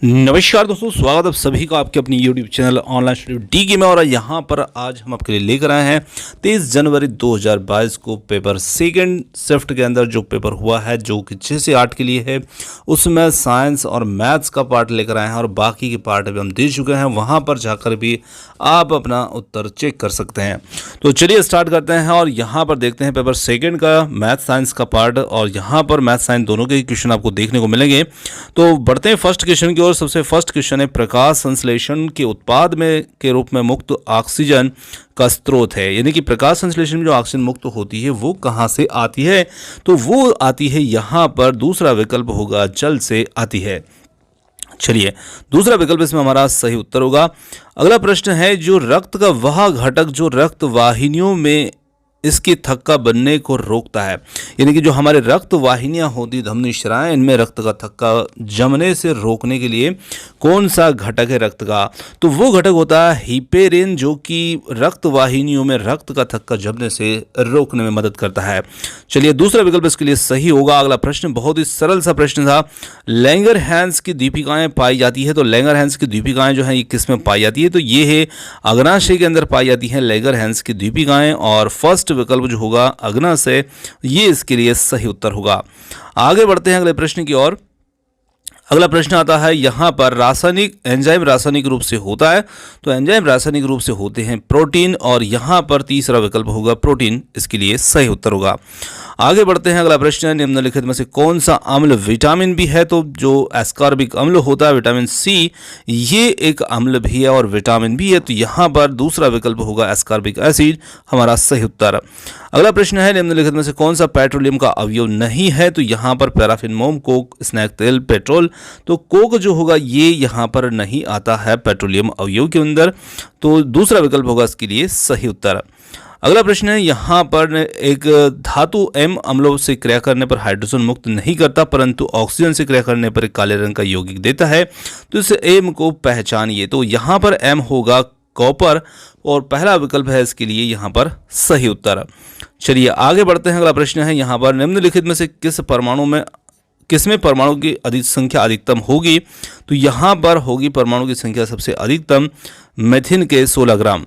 नमस्कार दोस्तों, स्वागत है सभी का आपके अपनी YouTube channel online study D के में। और यहाँ पर आज हम आपके लिए लेकर आए हैं 23 जनवरी 2022 को पेपर सेकंड शिफ्ट के अंदर जो पेपर हुआ है, जो कि 6 से 8 के लिए है, उसमें साइंस और मैथ्स का पार्ट लेकर आए हैं और बाकी के पार्ट भी हम दे चुके हैं। वहाँ पर जाकर भी आप अपना उत्तर चेक कर सकते हैं। तो चलिए स्टार्ट करते हैं और यहाँ पर देखते हैं पेपर सेकेंड का मैथ साइंस का पार्ट। और यहाँ पर मैथ साइंस दोनों के क्वेश्चन आपको देखने को मिलेंगे। तो बढ़ते हैं फर्स्ट क्वेश्चन की ओर। सबसे फर्स्ट क्वेश्चन है, प्रकाश संश्लेषण के उत्पाद में के रूप में मुक्त ऑक्सीजन का स्रोत है। यानी कि प्रकाश संश्लेषण में जो ऑक्सीजन मुक्त होती है वो कहाँ से आती है? तो वो आती है यहाँ पर, दूसरा विकल्प होगा जल से आती है। चलिए, दूसरा विकल्प इसमें हमारा सही उत्तर होगा। अगला प्रश्न है, जो रक्त का वह घटक जो रक्त वाहिनियों में इसकी थक्का बनने को रोकता है, यानी कि जो हमारे रक्त वाहिनियां होती, धमनी शिराएं, इनमें रक्त का थक्का जमने से रोकने के लिए कौन सा घटक है रक्त का? तो वो घटक होता है हिपेरिन, जो कि रक्त वाहिनियों में रक्त का थक्का जमने से रोकने में मदद करता है। चलिए, दूसरा विकल्प इसके लिए सही होगा। अगला प्रश्न बहुत ही सरल सा प्रश्न था, लैंगरहैंस की दीपिकाएं पाई जाती है। तो लैंगरहैंस की दीपिकाएं जो है ये किस में पाई जाती है? तो ये है अग्नाशय के अंदर पाई जाती है लैंगरहैंस की दीपिकाएं। और फर्स्ट विकल्प जो होगा अग्नाशय, ये इसके लिए सही उत्तर होगा। आगे बढ़ते हैं अगले प्रश्न की ओर। अगला प्रश्न आता है, यहाँ पर रासायनिक एंजाइम रासायनिक रूप से होता है। तो एंजाइम रासायनिक रूप से होते हैं प्रोटीन, और यहाँ पर तीसरा विकल्प होगा प्रोटीन, इसके लिए सही उत्तर होगा। आगे बढ़ते हैं। अगला प्रश्न है, निम्नलिखित में से कौन सा अम्ल विटामिन भी है? तो जो एस्कॉर्बिक अम्ल होता है, विटामिन सी, ये एक अम्ल भी है और विटामिन भी है। तो यहाँ पर दूसरा विकल्प होगा एस्कॉर्बिक एसिड, हमारा सही उत्तर। अगला प्रश्न है, निम्नलिखित में से कौन सा पेट्रोलियम का अवयव नहीं है? तो यहाँ पर पैराफिन, मोम, कोक, स्नैक तेल, पेट्रोल। तो कोक जो होगा ये यहाँ पर नहीं आता है पेट्रोलियम अवयव के अंदर। तो दूसरा विकल्प होगा इसके लिए सही उत्तर। अगला प्रश्न है, यहाँ पर एक धातु एम अम्लों से क्रिया करने पर हाइड्रोजन मुक्त नहीं करता, परंतु ऑक्सीजन से क्रिया करने पर एक काले रंग का यौगिक देता है। तो इस एम को पहचानिए। तो यहाँ पर एम होगा कॉपर, और पहला विकल्प है इसके लिए यहाँ पर सही उत्तर। चलिए आगे बढ़ते हैं। अगला प्रश्न है, यहाँ पर निम्नलिखित में से किसमें परमाणु की संख्या अधिकतम होगी? तो यहाँ पर होगी परमाणु की संख्या सबसे अधिकतम मेथिन के 16 ग्राम।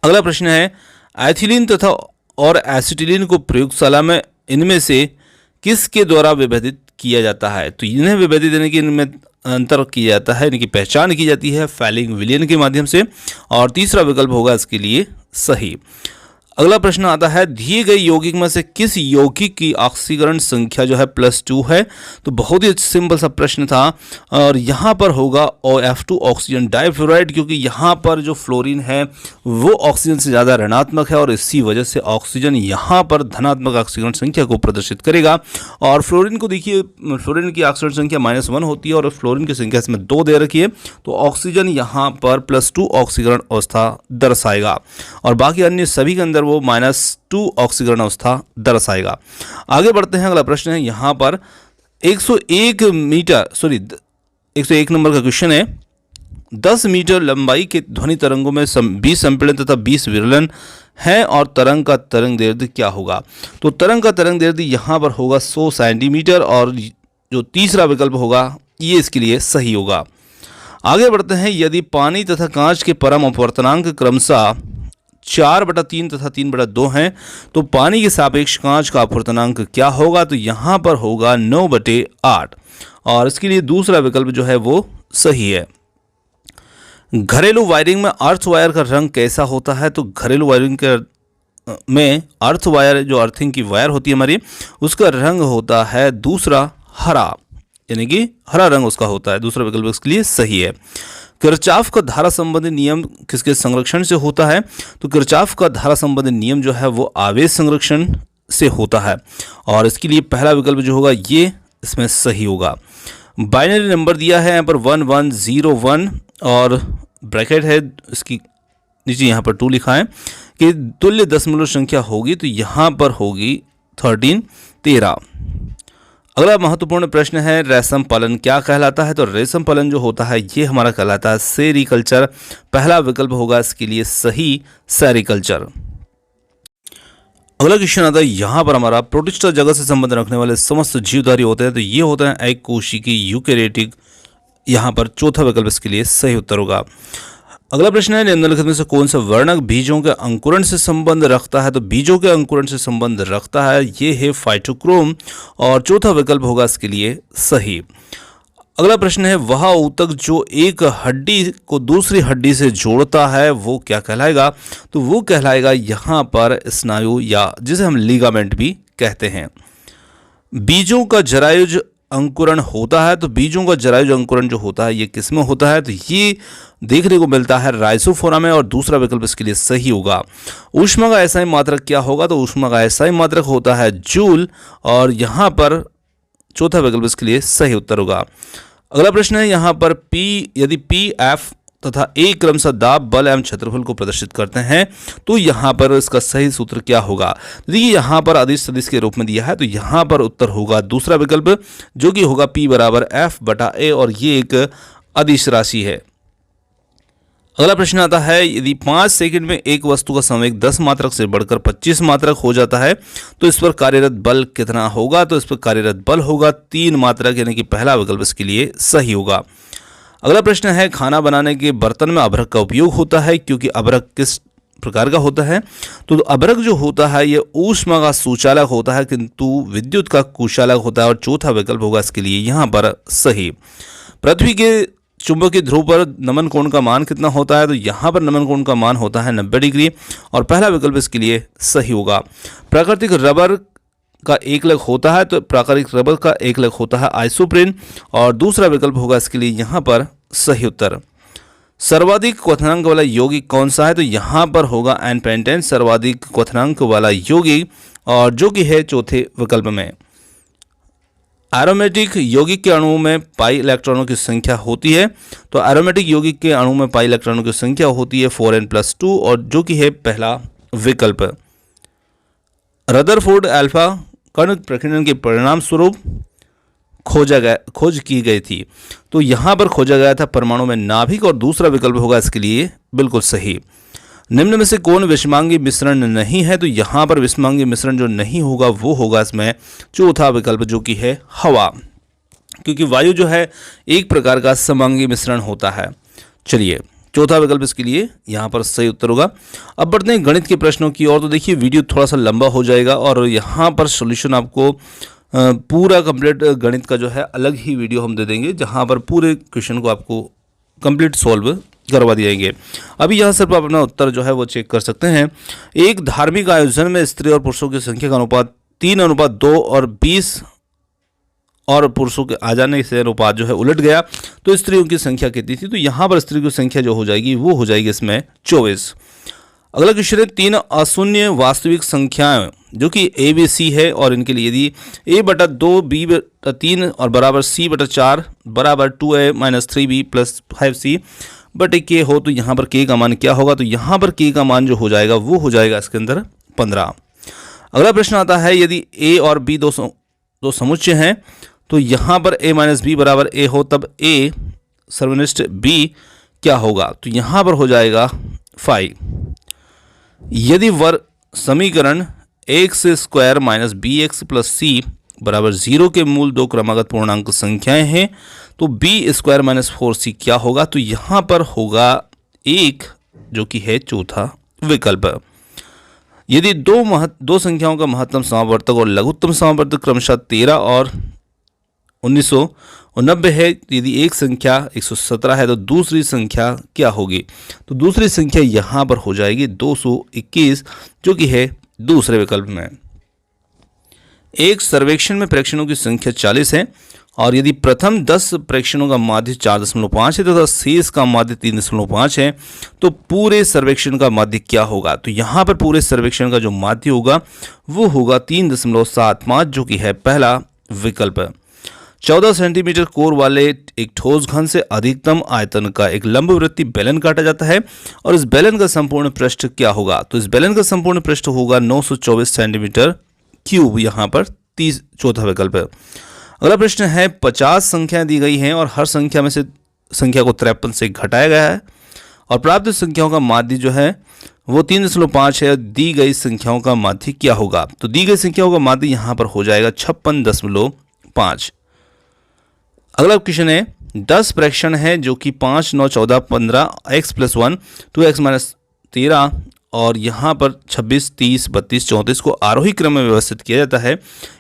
अगला प्रश्न है, एथिलीन तथा और एसिटिलीन को प्रयोगशाला में इनमें से किसके द्वारा विभेदित किया जाता है? तो इन्हें विभेदित, यानी कि इनमें अंतर किया जाता है, इनकी पहचान की जाती है फैलिंग विलयन के माध्यम से। और तीसरा विकल्प होगा इसके लिए सही। अगला प्रश्न आता है, दिए गए यौगिक में से किस यौगिक की ऑक्सीकरण संख्या जो है +2 है? तो बहुत ही सिंपल सा प्रश्न था, और यहाँ पर होगा OF2 ऑक्सीजन डाइफ्लोराइड, क्योंकि यहाँ पर जो फ्लोरीन है वो ऑक्सीजन से ज़्यादा ऋणात्मक है, और इसी वजह से ऑक्सीजन यहाँ पर धनात्मक ऑक्सीकरण संख्या को प्रदर्शित करेगा। और फ्लोरीन को देखिए, फ्लोरीन की ऑक्सीकरण संख्या -1 होती है, और फ्लोरीन की संख्या इसमें 2 दे रखी है। तो ऑक्सीजन यहाँ पर +2 ऑक्सीकरण अवस्था दर्शाएगा, और बाकी अन्य सभी के अंदर वो -2 ऑक्सीकरण अवस्था दर्शाएगा। आगे बढ़ते हैं। अगला प्रश्न है, यहाँ पर 101 नंबर का क्वेश्चन है, 10 मीटर लंबाई के ध्वनि तरंगों में 20 संपीड़न तथा 20 विरलन है, और तरंग का तरंग दैर्ध्य क्या होगा? तो तरंग का तरंग दैर्ध्य यहाँ पर होगा 100 सेंटीमीटर, और जो तीसरा विकल्प होगा ये इसके लिए सही होगा। आगे बढ़ते हैं। यदि पानी तथा कांच के परम अपवर्तनांक क्रमशः 4/3 तथा 3/2 हैं, तो पानी के सापेक्ष कांच का अपवर्तनांक क्या होगा? तो यहाँ पर होगा 9/8, और इसके लिए दूसरा विकल्प जो है वो सही है। घरेलू वायरिंग में अर्थ वायर का रंग कैसा होता है? तो घरेलू वायरिंग में अर्थ वायर, जो अर्थिंग की वायर होती है हमारी, उसका रंग होता है दूसरा हरा, यानी कि हरा रंग उसका होता है। दूसरा विकल्प इसके लिए सही है। किरचॉफ का धारा संबंधी नियम किसके संरक्षण से होता है? तो किरचॉफ का धारा संबंधी नियम जो है वो आवेश संरक्षण से होता है, और इसके लिए पहला विकल्प जो होगा ये इसमें सही होगा। बाइनरी नंबर दिया है यहाँ पर 1101, और ब्रैकेट है इसकी नीचे, यहाँ पर 2 लिखा है कि तुल्य दशमलव संख्या होगी, तो यहाँ पर होगी 13। अगला महत्वपूर्ण प्रश्न है, रेशम पालन क्या कहलाता है? तो रेशम पालन जो होता है ये हमारा कहलाता है सेरीकल्चर। पहला विकल्प होगा इसके लिए सही, सेरीकल्चर। अगला क्वेश्चन आता है यहाँ पर हमारा, प्रोटिस्टा जगत से संबंध रखने वाले समस्त जीवधारी होते हैं, तो ये होते हैं एक कोशिकी यूकेरियोटिक। यहाँ पर चौथा विकल्प इसके लिए सही उत्तर होगा। अगला प्रश्न है, निम्नलिखित में से कौन सा वर्णक बीजों के अंकुरण से संबंध रखता है? तो बीजों के अंकुरण से संबंध रखता है ये है फाइटोक्रोम, और चौथा विकल्प होगा इसके लिए सही। अगला प्रश्न है, वह ऊतक जो एक हड्डी को दूसरी हड्डी से जोड़ता है वो क्या कहलाएगा? तो वो कहलाएगा यहाँ पर स्नायु, या जिसे हम लिगामेंट भी कहते हैं। बीजों का जरायुज अंकुरण होता है, तो बीजों का जरायुज अंकुरण जो होता है ये किस में होता है? तो ये देखने को मिलता है राइजोफोरा में, और दूसरा विकल्प इसके लिए सही होगा। ऊष्मा का एसआई मात्रक क्या होगा? तो ऊष्मा का एसआई मात्रक होता है जूल, और यहाँ पर चौथा विकल्प इसके लिए सही उत्तर होगा। अगला प्रश्न है यहाँ पर, यदि पी, एफ तथा ए क्रमशः दाब, बल एवं क्षेत्रफल को प्रदर्शित करते हैं तो यहाँ पर इसका सही सूत्र क्या होगा? देखिए यहाँ पर अदिश सदिश के रूप में दिया है, तो यहाँ पर उत्तर होगा दूसरा विकल्प, जो कि होगा P बराबर F बटा A, और ये एक अदिश राशि है। अगला प्रश्न आता है, यदि 5 सेकंड में एक वस्तु का संवेग 10 मात्रक से बढ़कर 25 मात्रक हो जाता है तो इस पर कार्यरत बल कितना होगा? तो इस पर कार्यरत बल होगा 3 मात्रक, यानी कि पहला विकल्प इसके लिए सही होगा। अगला प्रश्न है, खाना बनाने के बर्तन में अभ्रक का उपयोग होता है, क्योंकि अभ्रक किस प्रकार का होता है? तो अभ्रक जो होता है ये ऊष्मा का सुचालक होता है, किंतु विद्युत का कुचालक होता है, और चौथा विकल्प होगा इसके लिए यहाँ पर सही। पृथ्वी के चुंबकीय ध्रुव पर नमन कोण का मान कितना होता है? तो यहाँ पर नमन कोण का मान होता है 90 डिग्री, और पहला विकल्प इसके लिए सही होगा। प्राकृतिक रबर का एकलक होता है, तो प्राकृतिक रबर का एकलक होता है आइसोप्रेन, और दूसरा विकल्प होगा इसके लिए यहाँ पर सही उत्तर। सर्वाधिक क्वथनांक वाला यौगिक कौन सा है? तो यहाँ पर होगा एनपेंटेन सर्वाधिक क्वथनांक वाला यौगिक, और जो कि है चौथे विकल्प में। एरोमेटिक यौगिक के अणुओं में पाई इलेक्ट्रॉनों की संख्या होती है, तो एरोमेटिक यौगिक के अणु में पाई इलेक्ट्रॉनों की संख्या होती है 4n+2, और जो कि है पहला विकल्प। रदरफोर्ड अल्फा कण प्रकीर्णन के परिणाम स्वरूप खोज की गई थी, तो यहाँ पर खोजा गया था परमाणु में नाभिक, और दूसरा विकल्प होगा इसके लिए बिल्कुल सही। निम्न में से कौन विषमांगी मिश्रण नहीं है? तो यहाँ पर विषमांगी मिश्रण जो नहीं होगा वो होगा इसमें चौथा विकल्प, जो कि है हवा, क्योंकि वायु जो है एक प्रकार का समांगी मिश्रण होता है। चलिए, चौथा विकल्प इसके लिए यहाँ पर सही उत्तर होगा। अब बढ़ते हैं गणित के प्रश्नों की ओर। तो देखिए वीडियो थोड़ा सा लंबा हो जाएगा, और यहाँ पर सॉल्यूशन आपको पूरा कंप्लीट गणित का जो है अलग ही वीडियो हम दे देंगे, जहाँ पर पूरे क्वेश्चन को आपको कंप्लीट सॉल्व करवा दिएंगे। अभी यहाँ सिर्फ आप अपना उत्तर जो है वो चेक कर सकते हैं। एक धार्मिक आयोजन में स्त्री और पुरुषों की संख्या का अनुपात 3:2 और 20 और पुरुषों के आ जाने से अनुपात जो है उलट गया, तो स्त्रियों की संख्या कितनी थी? तो यहाँ पर स्त्रियों की संख्या जो हो जाएगी वो हो जाएगी इसमें 24। अगला क्वेश्चन है, 3 अशून्य वास्तविक संख्याएं जो कि ए बी सी है, और इनके लिए यदि a/2 b/3 और बराबर c/4 बराबर 2a-3b + 5c बटे k हो, तो यहाँ पर k का मान क्या होगा? तो यहाँ पर k का मान जो हो जाएगा वो हो जाएगा इसके अंदर 15। अगला प्रश्न आता है, यदि a और b दो समुच्चय हैं तो यहाँ पर a-b बराबर a हो, तब a सर्वनिष्ठ b क्या होगा? तो यहाँ पर हो जाएगा 5। यदि वर्ग समीकरण x² - bx + c बराबर 0 के मूल 2 क्रमागत पूर्णांक संख्याएं हैं तो b² - 4c क्या होगा? तो यहाँ पर होगा 1, जो कि है चौथा विकल्प। यदि दो संख्याओं का महत्तम समावर्तक और लघुत्तम समावर्तक क्रमशः 13 और 1990 है, यदि एक संख्या 117 है तो दूसरी संख्या क्या होगी? तो दूसरी संख्या यहाँ पर हो जाएगी 221, जो कि है दूसरे विकल्प में। एक सर्वेक्षण में प्रेक्षणों की संख्या 40 है, और यदि प्रथम 10 प्रेक्षणों का माध्य 4.5 है तथा शेष का माध्य 3.5 है, तो पूरे सर्वेक्षण का माध्य क्या होगा? तो यहाँ पर पूरे सर्वेक्षण का जो माध्य होगा वो होगा 3.75, जो कि है पहला विकल्प। 14 सेंटीमीटर कोर वाले एक ठोस घन से अधिकतम आयतन का एक लंबवृत्तीय बेलन काटा जाता है, और इस बेलन का संपूर्ण पृष्ठ क्या होगा? तो इस बेलन का संपूर्ण पृष्ठ होगा 924 सेंटीमीटर क्यूब, यहाँ पर 30 चौथा विकल्प है। अगला प्रश्न है, 50 संख्याएं दी गई हैं और हर संख्या में से संख्या को 53 से घटाया गया है, और प्राप्त संख्याओं का माध्य जो है वो 3.5 है। दी गई संख्याओं का माध्य क्या होगा? तो दी गई संख्याओं का माध्य यहाँ पर हो जाएगा 56.5। अगला क्वेश्चन है 10 फ्रैक्शन है जो कि 5, 9, 14, 15, x + 1, 2x - 13 और यहाँ पर 26, 30, 32, 34 को आरोही क्रम में व्यवस्थित किया जाता है।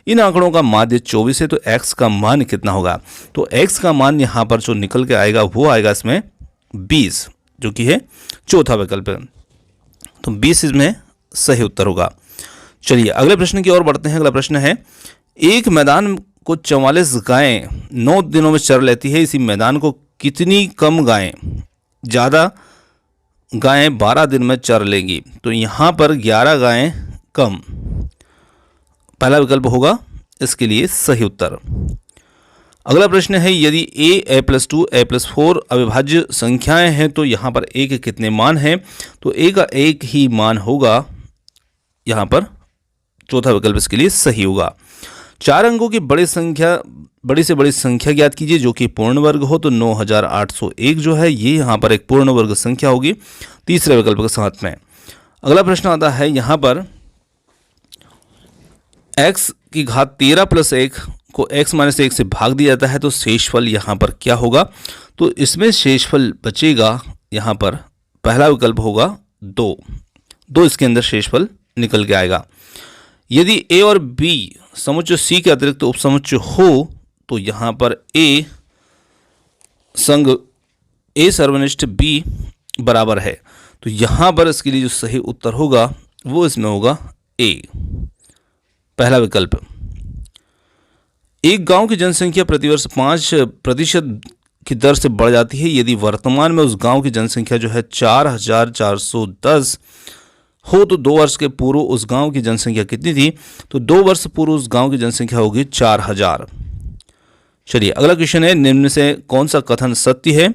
इन आंकड़ों का माध्य 24 है, तो x का मान कितना होगा? तो x का मान यहाँ पर जो निकल के आएगा वो आएगा इसमें 20, जो कि है चौथा विकल्प है। तो 20 इसमें सही उत्तर होगा। चलिए अगले प्रश्न की ओर बढ़ते हैं। अगला प्रश्न है एक मैदान को 44 गायें 9 दिनों में चर लेती है, इसी मैदान को कितनी कम गायें ज़्यादा गायें 12 दिन में चर लेंगी? तो यहाँ पर 11 गायें कम पहला विकल्प होगा इसके लिए सही उत्तर। अगला प्रश्न है यदि a + 2 a + 4 अविभाज्य संख्याएं हैं तो यहाँ पर a के कितने मान हैं? तो a का एक ही मान होगा, यहाँ पर चौथा विकल्प इसके लिए सही होगा। 4 अंकों की बड़ी से बड़ी संख्या ज्ञात कीजिए जो कि पूर्ण वर्ग हो। तो 9801 जो है ये यहाँ पर एक पूर्ण वर्ग संख्या होगी तीसरे विकल्प के साथ में। अगला प्रश्न आता है यहाँ पर x की घात 13 + 1 को x - 1 से भाग दिया जाता है, तो शेषफल यहाँ पर क्या होगा? तो इसमें शेषफल बचेगा, यहाँ पर पहला विकल्प होगा 2 इसके अंदर शेषफल निकल के आएगा। यदि a और b समुच्चय c के अतिरिक्त उपसमुच्चय हो तो यहाँ पर a संग a सर्वनिष्ठ b बराबर है। तो यहाँ पर इसके लिए जो सही उत्तर होगा वो इसमें होगा a पहला विकल्प। एक गांव की जनसंख्या प्रतिवर्ष 5% की दर से बढ़ जाती है। यदि वर्तमान में उस गांव की जनसंख्या जो है 4410 हो तो 2 वर्ष के पूर्व उस गांव की जनसंख्या कितनी थी? तो 2 वर्ष पूर्व उस गांव की जनसंख्या होगी 4000। चलिए अगला क्वेश्चन है निम्न से कौन सा कथन सत्य है?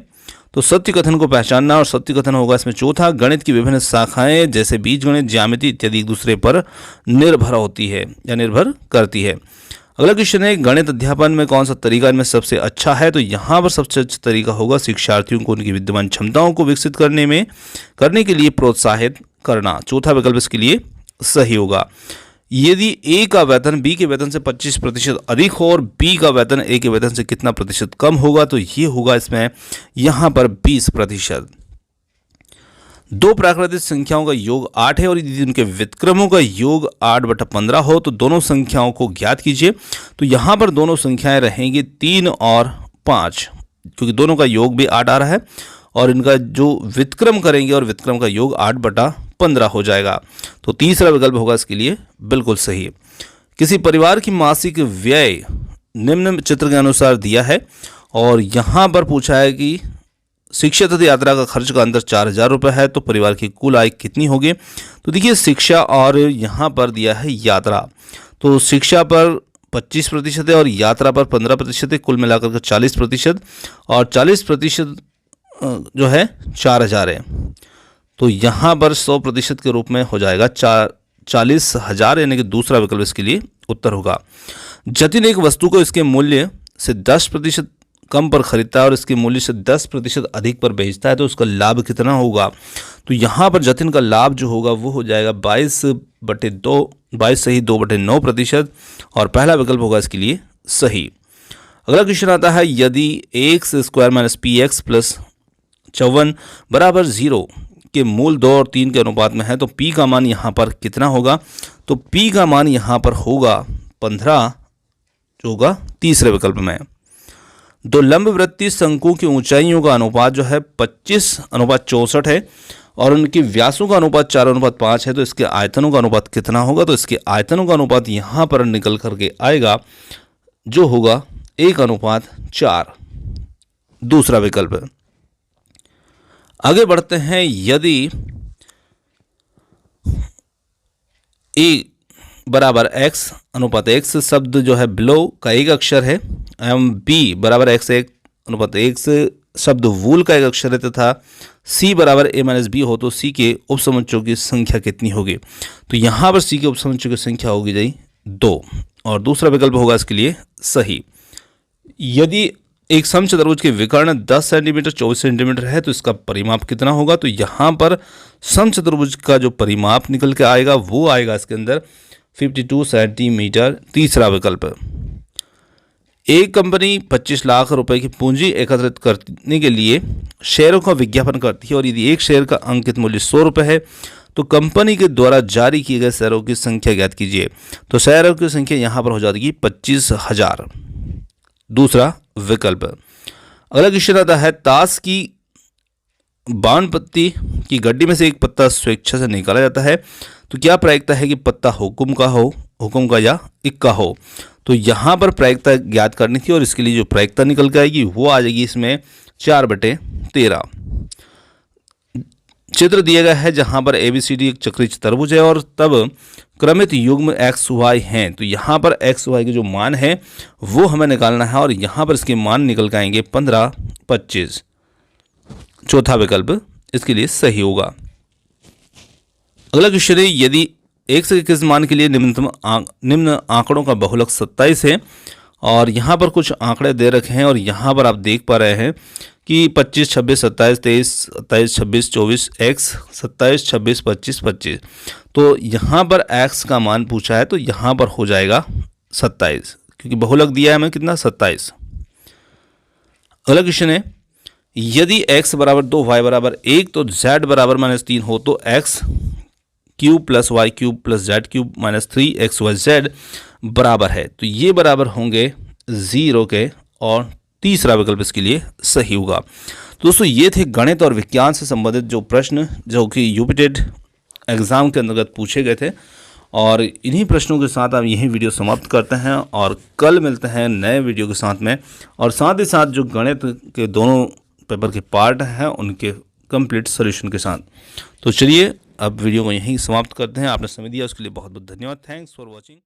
तो सत्य कथन को पहचानना, और सत्य कथन होगा इसमें चौथा, गणित की विभिन्न शाखाएं जैसे बीजगणित, ज्यामिति इत्यादि एक दूसरे पर निर्भर होती है या निर्भर करती है। अगला क्वेश्चन है गणित अध्यापन में कौन सा तरीका इनमें सबसे अच्छा है? तो यहाँ पर सबसे अच्छा तरीका होगा शिक्षार्थियों को उनकी विद्यमान क्षमताओं को विकसित करने के लिए प्रोत्साहित करना। चौथा विकल्प इसके लिए सही होगा। यदि a का वेतन b के वेतन से 25% अधिक हो और b का वेतन a के वेतन से कितना प्रतिशत कम होगा? तो ये होगा इसमें यहाँ पर 20%। दो प्राकृतिक संख्याओं का योग 8 है और यदि उनके व्युत्क्रमों का योग 8/15 हो तो दोनों संख्याओं को ज्ञात कीजिए। तो यहाँ पर दोनों संख्याएं रहेंगी 3 और 5, क्योंकि दोनों का योग भी 8 आ रहा है और इनका जो व्युत्क्रम करेंगे और व्युत्क्रम का योग 8/15 हो जाएगा। तो तीसरा विकल्प होगा इसके लिए बिल्कुल सही। किसी परिवार की मासिक व्यय निम्न चित्र के अनुसार दिया है और यहाँ पर पूछा है कि शिक्षा तथा यात्रा का खर्च का अंतर 4000 रुपये है, तो परिवार की कुल आय कितनी होगी? तो देखिए शिक्षा और यहाँ पर दिया है यात्रा, तो शिक्षा पर 25% है और यात्रा पर 15% है, कुल मिलाकर के 40% और 40% जो है 4000 है। तो यहाँ पर 100% के रूप में हो जाएगा 40,000, यानी कि दूसरा विकल्प इसके लिए उत्तर होगा। जतिन एक वस्तु को इसके मूल्य से 10% कम पर खरीदता है और इसके मूल्य से 10% अधिक पर बेचता है, तो उसका लाभ कितना होगा? तो यहाँ पर जतिन का लाभ जो होगा वो हो जाएगा 22 सही 2/9% और पहला विकल्प होगा इसके लिए सही। अगला क्वेश्चन आता है यदि x² - px + 54 = 0 के मूल 2 और 3 के अनुपात में है तो p का मान यहाँ पर कितना होगा? तो p का मान यहाँ पर होगा 15, जो होगा तीसरे विकल्प में। दो लंबवृत्तीय शंकुओं की ऊंचाइयों का अनुपात जो है 25:64 है और उनकी व्यासों का अनुपात 4:5 है, तो इसके आयतनों का अनुपात कितना होगा? तो इसके आयतनों का अनुपात यहाँ पर निकल करके आएगा जो होगा 1:4, दूसरा विकल्प। आगे बढ़ते हैं यदि a = x/x शब्द जो है बिलो का एक अक्षर है एवं b = x1:1 शब्द वूल का एक अक्षर है तथा c = a - b हो तो c के उपसमुच्चयों की संख्या कितनी होगी? तो यहाँ पर c के उपसमुच्चयों की संख्या होगी 2 और दूसरा विकल्प होगा इसके लिए सही। यदि एक समचतुर्भुज के विकर्ण 10 सेंटीमीटर 24 सेंटीमीटर है, तो इसका परिमाप कितना होगा? तो यहाँ पर समचतुर्भुज का जो परिमाप निकल के आएगा वो आएगा इसके अंदर 52 सेंटीमीटर। तीसरा विकल्प, एक कंपनी 25 लाख रुपए की पूंजी एकत्रित करने के लिए शेयरों का विज्ञापन करती है और यदि एक शेयर का अंकित मूल्य 100 रुपये है तो कंपनी के द्वारा जारी किए गए शेयरों की संख्या ज्ञात कीजिए। तो शेयरों की संख्या यहाँ पर हो जाएगी 25,000। दूसरा विकल्प, अगला क्वेश्चन आता है, ताश की बाण पत्ती की गड्डी में से एक पत्ता स्वेच्छा से निकाला जाता है, तो क्या प्रायिकता है कि पत्ता हुक्म का या इक्का हो? तो यहाँ पर प्रायिकता ज्ञात करनी थी और इसके लिए जो प्रायिकता निकल के आएगी वो आ जाएगी इसमें 4/13। चित्र दिया गया है जहाँ पर ABCD एक चक्रीय चतुर्भुज है और तब क्रमित युग्म XY हैं, तो यहाँ पर XY के जो मान है वो हमें निकालना है और यहाँ पर इसके मान निकल के आएंगे 15, 25। चौथा विकल्प इसके लिए सही होगा। अगला क्वेश्चन है, यदि एक से इक्कीस मान के लिए निम्न आंकड़ों का बहुलक 27 है और यहाँ पर कुछ आंकड़े दे रखे हैं और यहाँ पर आप देख पा रहे हैं कि 25, 26, 27, 23, 27, 26, 24, x 27, 26, 25, 25। तो यहाँ पर x का मान पूछा है तो यहाँ पर हो जाएगा 27, क्योंकि बहुलक दिया है हमें कितना, 27। अगला क्वेश्चन है, यदि x बराबर 2 y बराबर 1 तो z बराबर -3 हो तो x cube plus Y cube plus Z cube minus 3xyz बराबर है, तो ये बराबर होंगे 0 के और तीसरा विकल्प इसके लिए सही होगा। तो दोस्तों ये थे गणित और विज्ञान से संबंधित जो प्रश्न जो कि यूपीटेट एग्ज़ाम के अंतर्गत पूछे गए थे और इन्हीं प्रश्नों के साथ हम यही वीडियो समाप्त करते हैं और कल मिलते हैं नए वीडियो के साथ में और साथ ही साथ जो गणित के दोनों पेपर के पार्ट हैं उनके कंप्लीट सॉल्यूशन के साथ। तो चलिए अब वीडियो को यहीं समाप्त करते हैं। आपने समय दिया उसके लिए बहुत बहुत धन्यवाद। Thanks for watching.